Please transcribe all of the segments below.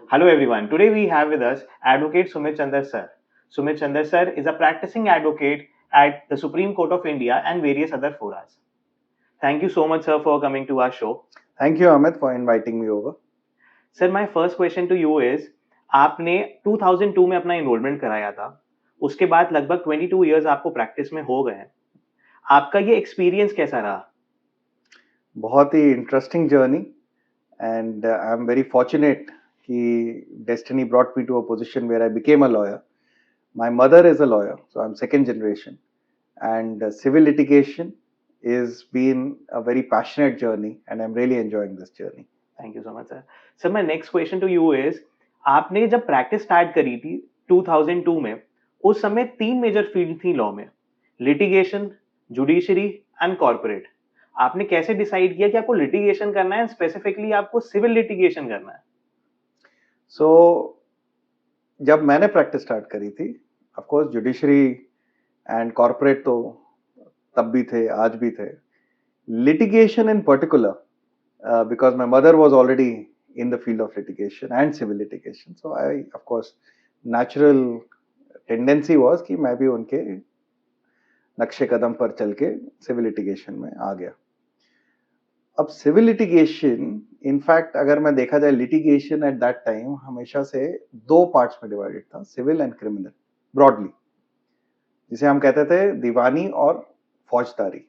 Hello everyone. Today we have with us Advocate Sumit Chandar sir. Sumit Chandar sir is a practicing advocate at the Supreme Court of India and various other forums. Thank you so much sir for coming to our show. Thank you, Amit, for inviting me over. Sir, my first question to you is आपने 2002 में अपना enrollment कराया था. उसके बाद लगभग 22 years आपको practice में हो गए हैं. आपका ये experience कैसा रहा? बहुत ही interesting journey and I'm very fortunate कि destiny brought me to a position where I became a lawyer. My mother is a lawyer, so I'm second generation, and civil litigation is been a very passionate journey, and I'm really enjoying this journey. Thank you so much sir. Sir, my next question to you is आपने जब practice start करी थी 2002 में, उस समय 3 major field थी law में, litigation, judiciary and corporate. आपने कैसे decide किया कि आपको litigation करना है, specifically आपको civil litigation करना है? So जब मैंने practice start करी थी, of course judiciary and corporate तो तब भी थे, आज भी थे. Litigation in particular, because my mother was already in the field of litigation and civil litigation, so I, of course, natural tendency was कि मैं भी उनके नक्शे कदम पर चल के सिविल लिटिगेशन में आ गया. अब सिविल लिटिगेशन इनफैक्ट अगर मैं देखा जाए लिटिगेशन एट दैट टाइम हमेशा से दो पार्ट्स में डिवाइडेड था, सिविल एंड क्रिमिनल ब्रॉडली, जिसे हम कहते थे दीवानी और फौजदारी.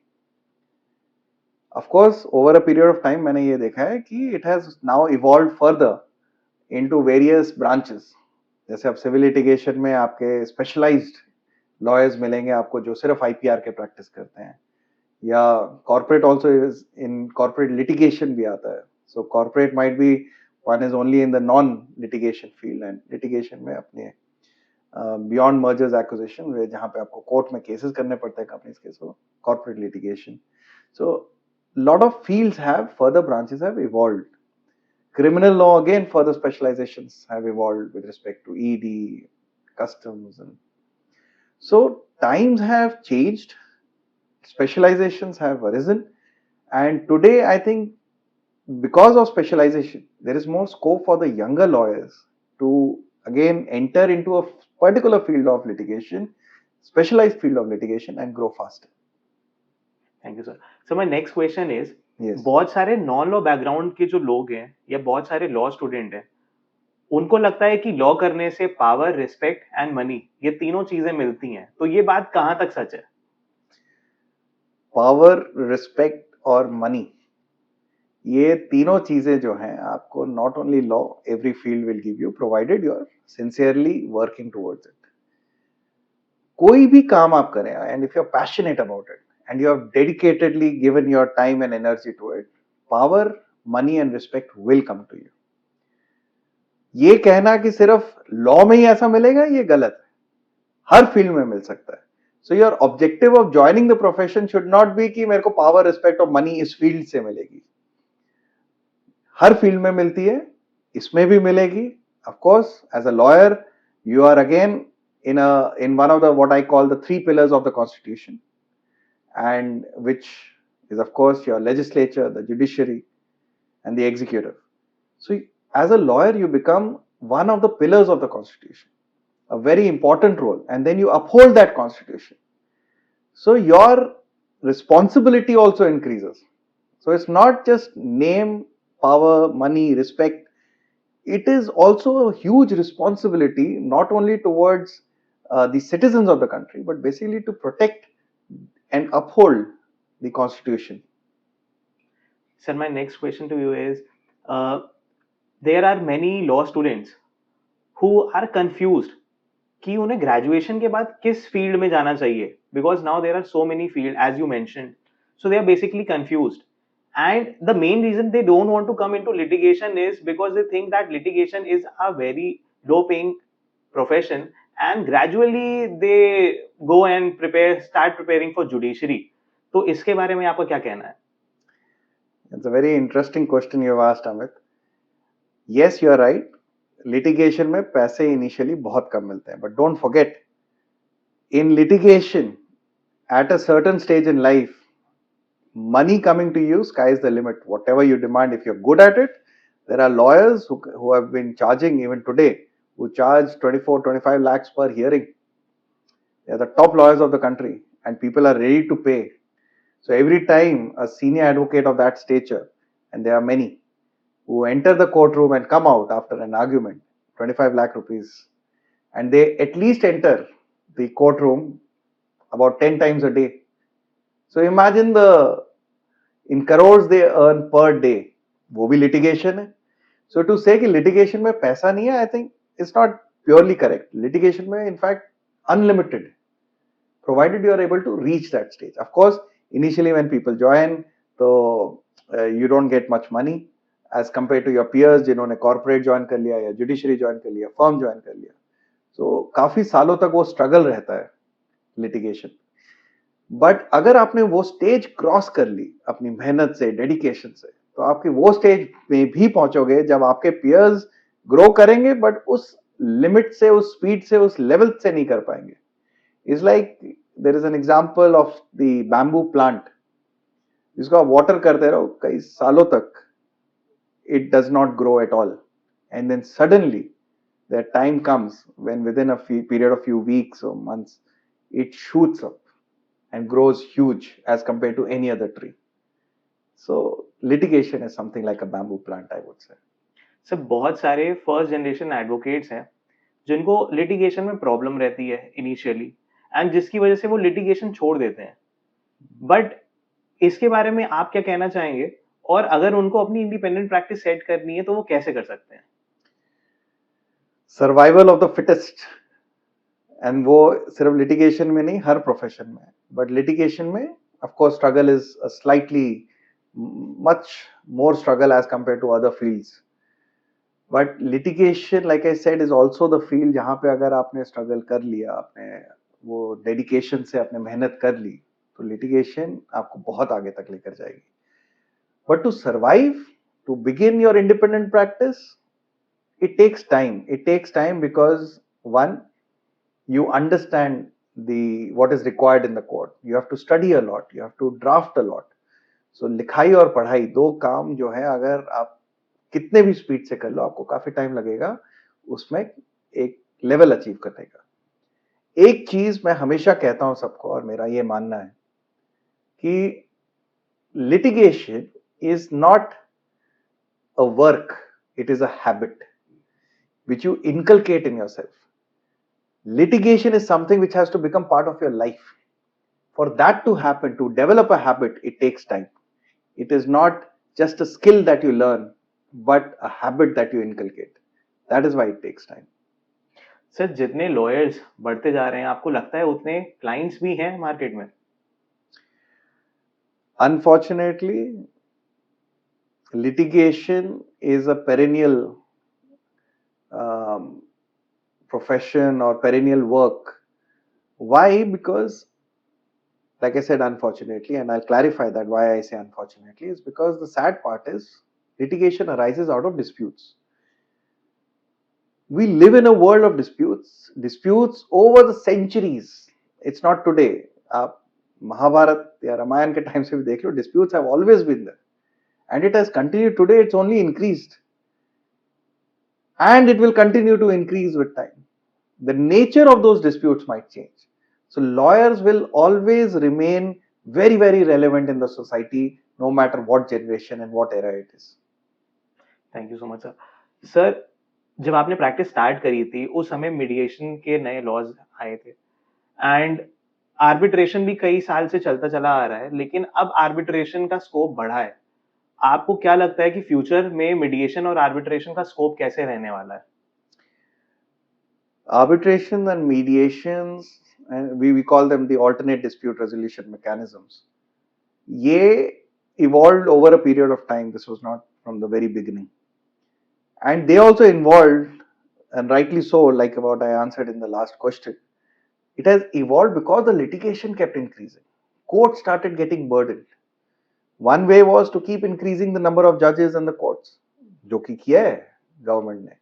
Of course, over a period of time मैंने ये देखा है कि it has now evolved further into various branches. जैसे अब सिविल लिटिगेशन में आपके स्पेशलाइज्ड लॉयर्स मिलेंगे आपको जो सिर्फ आईपीआर के प्रैक्टिस करते हैं, या corporate also in corporate litigation भी आता है. So corporate might be one is only in the non litigation field, and litigation में अपने बियॉन्ड मर्जर्स एक्विजिशन जहाँ पे आपको कोर्ट में केसेस करने पड़ते हैं कंपनीज के, so corporate litigation. So lot of fields have further branches have evolved. Criminal law again further specializations have evolved with respect to ED, customs, and so times have changed, specializations have arisen, and today I think because of specialization there is more scope for the younger lawyers to again enter into a particular field of litigation, specialized field of litigation, and grow faster. Thank you sir. So my next question is Yes. बहुत सारे non law background के जो लोग हैं या बहुत सारे law student हैं, उनको लगता है कि लॉ करने से पावर, रिस्पेक्ट एंड मनी ये तीनों चीजें मिलती हैं. तो ये बात कहां तक सच है? पावर, रिस्पेक्ट और मनी, ये तीनों चीजें जो हैं आपको not only law, every field will give you provided you are sincerely working towards it. कोई भी काम आप करें and if you are passionate about it and you have dedicatedly given your time and energy to it, power, money and respect will come to you. ये कहना कि सिर्फ law में ही ऐसा मिलेगा ये गलत है, हर फील्ड में मिल सकता है. So your objective of joining the profession should not be कि मेरे को पावर, रिस्पेक्ट और मनी इस फील्ड से मिलेगी. हर फील्ड में मिलती है, इसमें भी मिलेगी. Of course as a lawyer you are again in one of the what I call the three pillars of the constitution, and which is of course your legislature, the judiciary and the executive. So as a lawyer you become one of the pillars of the constitution, a very important role, and then you uphold that constitution. So your responsibility also increases. So it's not just name, power, money, respect. It is also a huge responsibility not only towards the citizens of the country but basically to protect and uphold the constitution. Sir, my next question to you is there are many law students who are confused कि उन्हें graduation के बाद किस field में जाना चाहिए, because now there are so many field as you mentioned. So they are basically confused, and the main reason they don't want to come into litigation is because they think that litigation is a very low paying profession, and gradually they go and start preparing for judiciary. तो इसके बारे में आपका क्या कहना है? It's a very interesting question you have asked, Amit. Yes, you are right. Litigation में पैसे initially बहुत कम मिलते हैं, but don't forget, in litigation, at a certain stage in life, money coming to you, sky is the limit. Whatever you demand, if you're good at it, There are lawyers who have been charging even today, who charge 24, 25 lakhs per hearing. They are the top lawyers of the country, and people are ready to pay. So every time a senior advocate of that stature, and there are many, who enter the courtroom and come out after an argument, 25 lakh rupees, and they at least enter the courtroom about 10 times a day. So imagine the in crores they earn per day. वो भी litigation है. So to say कि litigation में पैसा नहीं है, I think it's not purely correct. Litigation में in fact unlimited, provided you are able to reach that stage. Of course, initially when people join, so you don't get much money as compared to your peers जिन्होंने corporate join कर लिया या judiciary join कर लिया, firm join कर लिया. So काफी सालों तक वो struggle रहता है litigation. बट अगर आपने वो स्टेज क्रॉस कर ली अपनी मेहनत से, डेडिकेशन से, तो आपके वो स्टेज में भी पहुंचोगे जब आपके पियर्स ग्रो करेंगे, बट उस लिमिट से, उस स्पीड से, उस लेवल से नहीं कर पाएंगे. It's like there is an example of the bamboo plant, जिसको आप वाटर करते रहो कई सालों तक, it does not grow at all, and then suddenly that time comes when within a period of few weeks or months it shoots up and grows huge as compared to any other tree. So litigation is something like a bamboo plant, I would say. Sir बहुत सारे first generation advocates हैं जिनको litigation में problem रहती है initially, and जिसकी वजह से वो लिटिगेशन छोड़ देते हैं. बट इसके बारे में आप क्या कहना चाहेंगे, और अगर उनको अपनी इंडिपेंडेंट प्रैक्टिस सेट करनी है तो वो कैसे कर सकते हैं? Survival of the fittest, and वो सिर्फ लिटिगेशन में नहीं, हर प्रोफेशन में. बट लिटिगेशन में of course struggle is slightly much more struggle as compared to other fields. But litigation, like I said, is also the field जहाँ पे अगर आपने struggle कर लिया, आपने वो dedication से आपने मेहनत कर ली, तो litigation आपको बहुत आगे तक लेकर जाएगी. But to survive, to begin your independent practice, it takes time. It takes time because one, you understand what is required in the court. You have to study a lot. You have to draft a lot. So लिखाई और पढ़ाई दो काम जो है, अगर आप कितने भी स्पीड से कर लो, आपको काफी टाइम लगेगा उसमें एक लेवल अचीव करने का. एक चीज मैं हमेशा कहता हूं सबको, और मेरा ये मानना है कि litigation is not a work, it is a habit which you inculcate in yourself. Litigation is something which has to become part of your life. For that to happen, to develop a habit, it takes time. It is not just a skill that you learn, but a habit that you inculcate. That is why it takes time. Sir जितने lawyers बढ़ते जा रहे हैं, आपको लगता है उतने clients भी हैं मार्केट में? Unfortunately, litigation is a perennial profession or perennial work. Why? Because, like I said, unfortunately, and I'll clarify that why I say unfortunately, is because the sad part is litigation arises out of disputes. We live in a world of disputes over the centuries. It's not today. आप महाभारत या रामायण के time से भी देख लो, disputes have always been there, and it has continued today. It's only increased, and it will continue to increase with time. The nature of those disputes might change. So lawyers will always remain very, very relevant in the society, no matter what generation and what era it is. Thank you so much sir. Sir जब आपने practice start करी थी उस समय mediation के नए laws आए थे, एंड आर्बिट्रेशन भी कई साल से चलता चला आ रहा है, लेकिन अब आर्बिट्रेशन का स्कोप बढ़ा है. आपको क्या लगता है कि फ्यूचर में मीडिएशन और आर्बिट्रेशन का स्कोप कैसे रहने वाला है? Arbitration and mediations, and we call them the alternate dispute resolution mechanisms. Ye evolved over a period of time. This was not from the very beginning. And they also involved, and rightly so, like what I answered in the last question, it has evolved because the litigation kept increasing. Courts started getting burdened. One way was to keep increasing the number of judges in the courts, जो कि किया है government ने.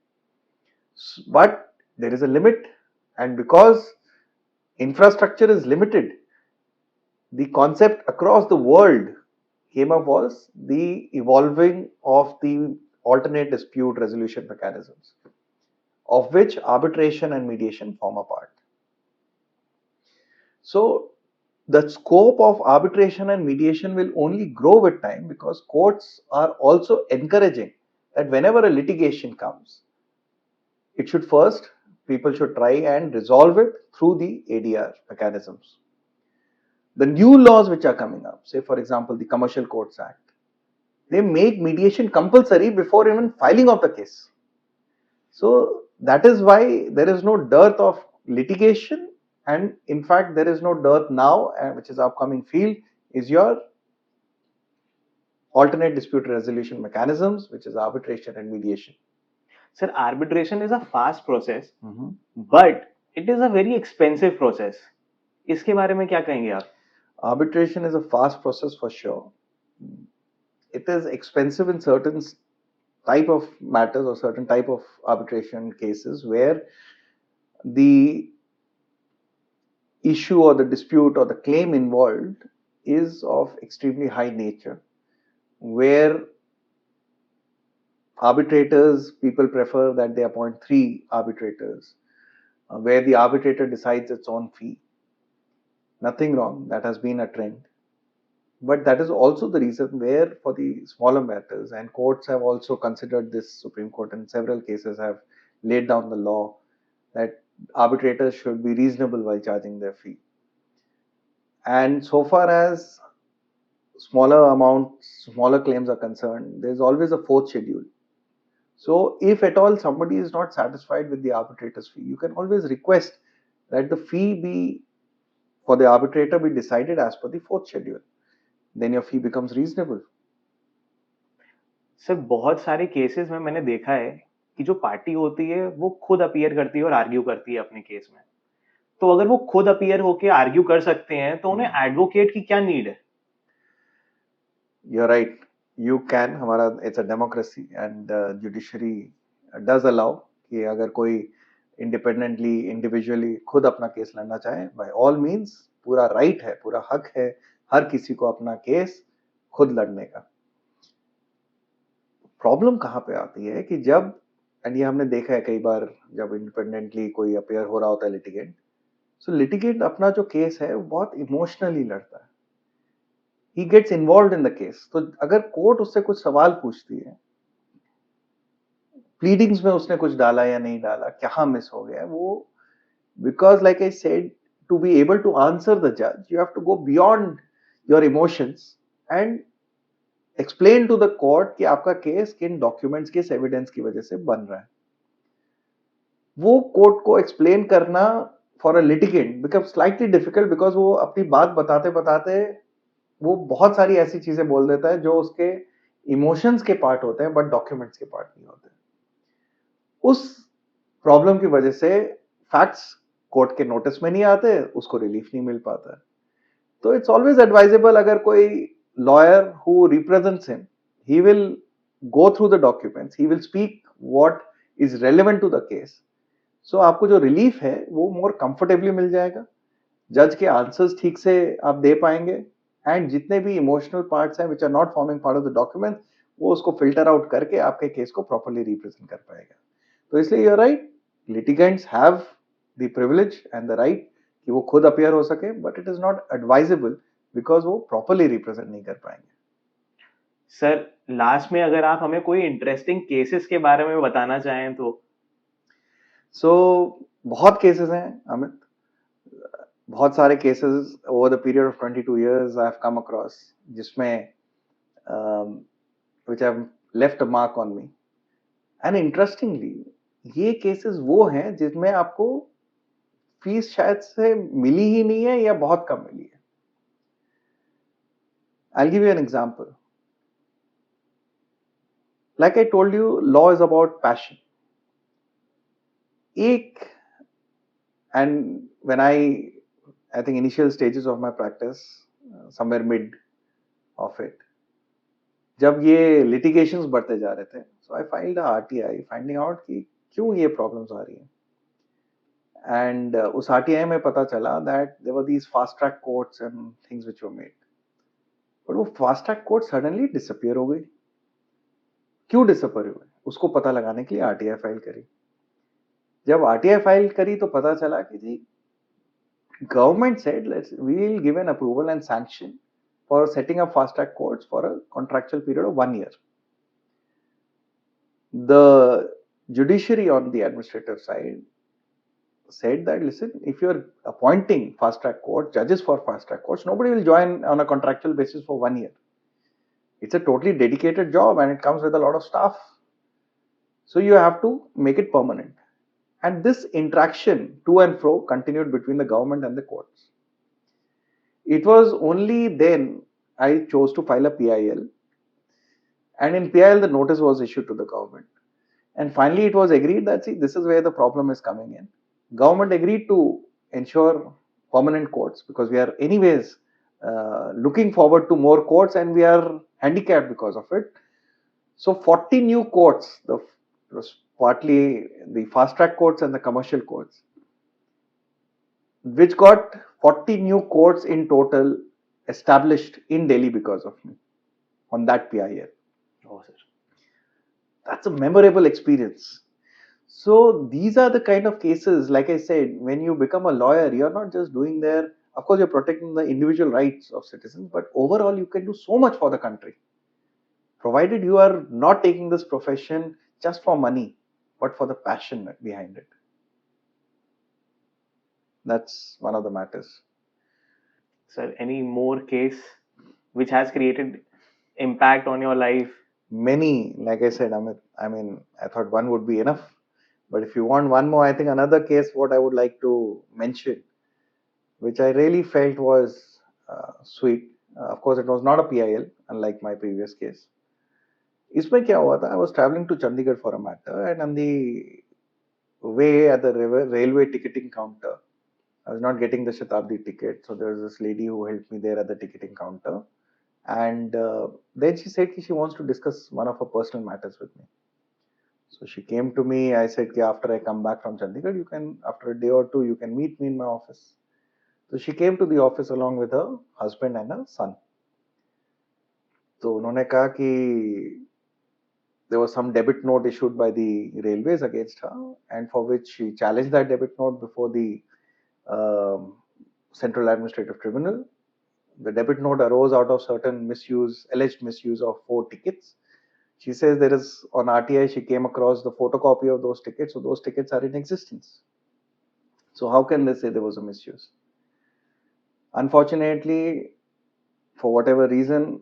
But there is a limit, and because infrastructure is limited, the concept across the world came up was the evolving of the alternate dispute resolution mechanisms, of which arbitration and mediation form a part. So the scope of arbitration and mediation will only grow with time, because courts are also encouraging that whenever a litigation comes, it should first, people should try and resolve it through the ADR mechanisms. The new laws which are coming up, say for example the Commercial Courts Act, they make mediation compulsory before even filing of the case. So that is why there is no dearth of litigation, and in fact there is no dearth now, which is upcoming field, is your alternate dispute resolution mechanisms, which is arbitration and mediation. Sir, arbitration is a fast process, but it is a very expensive process. इसके बारे में क्या कहेंगे आप? Arbitration is a fast process for sure. It is expensive in certain type of matters or certain type of arbitration cases where the issue or the dispute or the claim involved is of extremely high nature, where arbitrators, people prefer that they appoint 3 arbitrators, where the arbitrator decides its own fee. Nothing wrong, that has been a trend. But that is also the reason where for the smaller matters, and courts have also considered this, Supreme Court in several cases have laid down the law that arbitrators should be reasonable while charging their fee. And so far as smaller claims are concerned, there is always a 4th schedule. So if at all somebody is not satisfied with the arbitrator's fee, you can always request that the fee be, for the arbitrator, be decided as per the 4th schedule. Then your fee becomes reasonable. Sir, बहुत सारे cases में मैंने देखा है कि जो party होती है वो खुद अपीयर करती है और आर्ग्यू करती है अपने केस में. तो अगर वो खुद अपीयर होके आर्ग्यू कर सकते हैं तो उन्हें एडवोकेट की क्या नीड है? You're right. You can. हमारा it's a democracy and judiciary does allow कि अगर कोई independently, individually खुद अपना केस लड़ना चाहे, by all means पूरा right है, पूरा हक है हर किसी को अपना केस खुद लड़ने का. प्रॉब्लम कहाँ पे आती है कि जब, एंड ये हमने देखा है कई बार, जब इंडिपेंडेंटली कोई अपेयर हो रहा होता है लिटिगेंट, सो लिटिगेंट अपना जो केस है वो बहुत इमोशनली लड़ता है. He gets involved in the case. तो अगर कोर्ट उससे कुछ सवाल पूछती है, प्लीडिंग्स में उसने कुछ डाला या नहीं डाला, क्या मिस हो गया, वो, because like I said, to be able to answer the जज you have to go beyond your emotions and explain to the court कि आपका केस किन डॉक्यूमेंट्स, किस एविडेंस की वजह से बन रहा है. वो कोर्ट को एक्सप्लेन करना for a litigant become slightly difficult, because वो अपनी बात बताते बताते वो बहुत सारी ऐसी चीजें बोल देता है जो उसके इमोशंस के पार्ट होते हैं बट डॉक्यूमेंट्स के पार्ट नहीं होते. उस प्रॉब्लम की वजह से फैक्ट्स कोर्ट के नोटिस में नहीं आते, उसको रिलीफ नहीं मिल पाता. तो इट्स ऑलवेज एडवाइजेबल, अगर कोई lawyer who represents him, he will go through the documents, he will speak what is relevant to the case. So आपको जो रिलीफ है वो मोर कंफर्टेबली मिल जाएगा, जज के आंसर्स ठीक से आप दे पाएंगे, एंड जितने भी इमोशनल पार्ट्स हैं which are not forming part of the document, वो उसको फिल्टर आउट करके आपके केस को प्रॉपर्ली रिप्रेजेंट कर पाएगा. तो इसलिए you are right, litigants have the privilege and the right कि वो खुद अपियर हो सके, but it is not advisable because वो प्रॉपर्ली रिप्रेजेंट नहीं कर पाएंगे. सर, लास्ट में अगर आप हमें कोई इंटरेस्टिंग केसेस के बारे में बताना चाहें तो. बहुत केसेस हैं अमित, बहुत सारे cases over the period of 22 years I have come across, जिसमें which have left a mark on me. And interestingly ये केसेस वो हैं जिसमें आपको फीस शायद से मिली ही नहीं है या बहुत कम मिली है. I'll give you an example. Like I told you, law is about passion. And when I think initial stages of my practice, somewhere mid of it, जब ये litigations बढ़ते जा रहे थे, so I filed a RTI finding out कि क्यों ये problems आ रही हैं. And उस RTI में पता चला that there were these fast track courts and things which were made. But वो fast track court suddenly disappear हो गई. क्यों डिसअपियर हुए, उसको पता लगाने के लिए आरटीआई फाइल करी। जब आरटीआई फाइल करी तो पता चला कि जी government said we will give an approval and sanction for setting up fast track courts for a contractual period of 1 year. The judiciary on the administrative side said that listen, if you're appointing fast track court judges for fast track courts, nobody will join on a contractual basis for 1 year. It's a totally dedicated job and it comes with a lot of staff, so you have to make it permanent. And this interaction to and fro continued between the government and the courts. It was only then I chose to file a PIL, and in PIL the notice was issued to the government. And finally it was agreed that see, this is where the problem is coming in. Government agreed to ensure permanent courts because we are anyways looking forward to more courts and we are handicapped because of it. So 40 new courts, partly the fast track courts and the commercial courts, which got 40 new courts in total established in Delhi because of me on that PIL. Oh, sir. That's a memorable experience. So these are the kind of cases, like I said, when you become a lawyer, you're not just doing there, of course, you're protecting the individual rights of citizens, but overall, you can do so much for the country, provided you are not taking this profession just for money, but for the passion behind it. That's one of the matters. Sir, any more case which has created impact on your life? Many, like I said, Amit, I mean, I thought one would be enough. But if you want one more, I think another case, what I would like to mention, which I really felt was sweet. Of course, it was not a PIL, unlike my previous case. इसमें क्या हुआ था? I was traveling to Chandigarh for a matter, and on the way at the railway ticketing counter, I was not getting the Shatabdi ticket, so there was this lady who helped me there at the ticketing counter, and then she said she wants to discuss one of her personal matters with me. So she came to me. I said, after I come back from Chandigarh, you can, after a day or two, you can meet me in my office. So she came to the office along with her husband and her son. तो उन्होंने कहा कि there was some debit note issued by the railways against her, and for which she challenged that debit note before the Central Administrative Tribunal. The debit note arose out of certain alleged misuse of 4 tickets. She says there is, on RTI, she came across the photocopy of those tickets, so those tickets are in existence. So how can they say there was a misuse? Unfortunately, for whatever reason,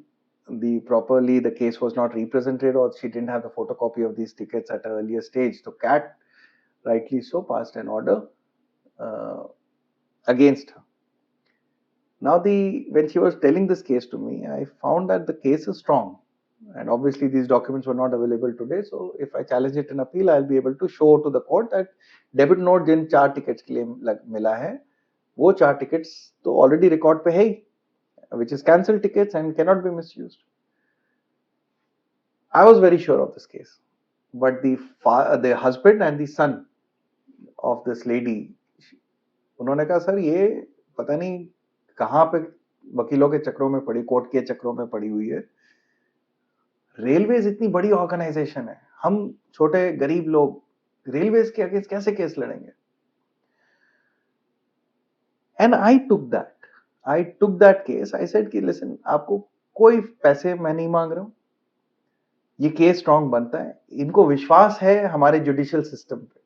the case was not represented, or she didn't have the photocopy of these tickets at an earlier stage. So CAT, rightly so, passed an order against her. Now, when she was telling this case to me, I found that the case is strong. And obviously, these documents were not available today. So, if I challenge it in appeal, I'll be able to show to the court that debit note Jin 4 tickets के लिए मिला है, वो 4 tickets तो already record पे है ही, which is cancelled tickets and cannot be misused. I was very sure of this case, but the husband and the son of this lady, उन्होंने कहा सर ये पता नहीं कहाँ पे वकीलों के चक्रों में पड़ी, कोर्ट के चक्रों में पड़ी हुई है. रेलवेज इतनी बड़ी ऑर्गेनाइजेशन है, हम छोटे गरीब लोग रेलवेज के अगेंस्ट कैसे केस लड़ेंगे? And I took that case. I said कि listen, आपको कोई पैसे मैं नहीं मांग रहा हूं, ये केस स्ट्रांग बनता है, इनको विश्वास है हमारे जुडिशियल सिस्टम पे,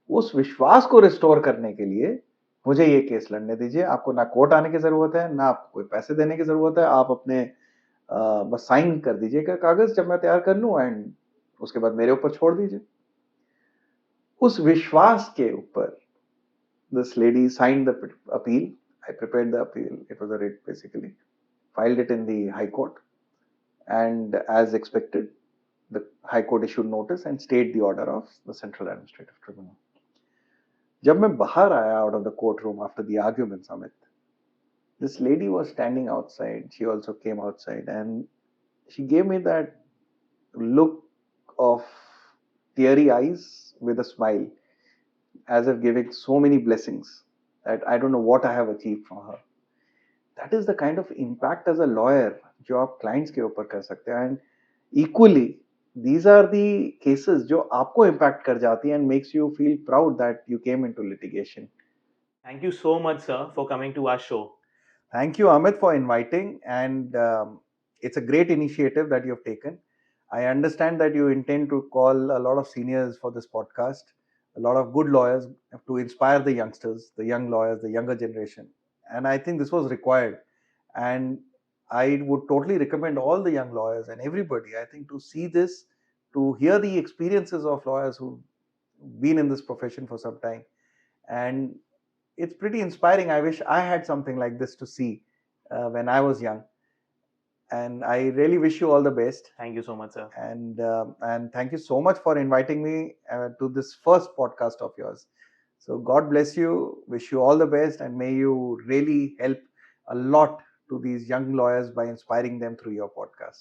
उस विश्वास को रिस्टोर करने के लिए मुझे ये केस लड़ने दीजिए. आपको ना कोर्ट आने की जरूरत है, ना आपको कोई पैसे देने की जरूरत है, आप अपने बस साइन कर दीजिएगा कागज जब मैं तैयार कर लूं, एंड उसके बाद मेरे ऊपर छोड़ दीजिए. उस विश्वास के ऊपर this lady signed the appeal. I prepared the appeal. It was a writ basically. Filed it in the High Court. And as expected, the High Court issued notice and stayed the order of the Central Administrative Tribunal. जब मैं बाहर आया out of the courtroom after the arguments, Amit, this lady was standing outside. She also came outside and she gave me that look of teary eyes with a smile, as if giving so many blessings that I don't know what I have achieved for her. That is the kind of impact as a lawyer जो आप clients के ऊपर कर सकते हैं. And equally, these are the cases जो आपको impact कर जाती हैं and makes you feel proud that you came into litigation. Thank you so much, sir, for coming to our show. Thank you, Amit, for inviting, and it's a great initiative that you've taken. I understand that you intend to call a lot of seniors for this podcast, a lot of good lawyers to inspire the youngsters, the young lawyers, the younger generation. And I think this was required. And I would totally recommend all the young lawyers and everybody, I think, to see this, to hear the experiences of lawyers who've been in this profession for some time. And it's pretty inspiring. I wish I had something like this to see when I was young. And I really wish you all the best. Thank you so much, sir. And thank you so much for inviting me to this first podcast of yours. So God bless you. Wish you all the best, and may you really help a lot to these young lawyers by inspiring them through your podcast.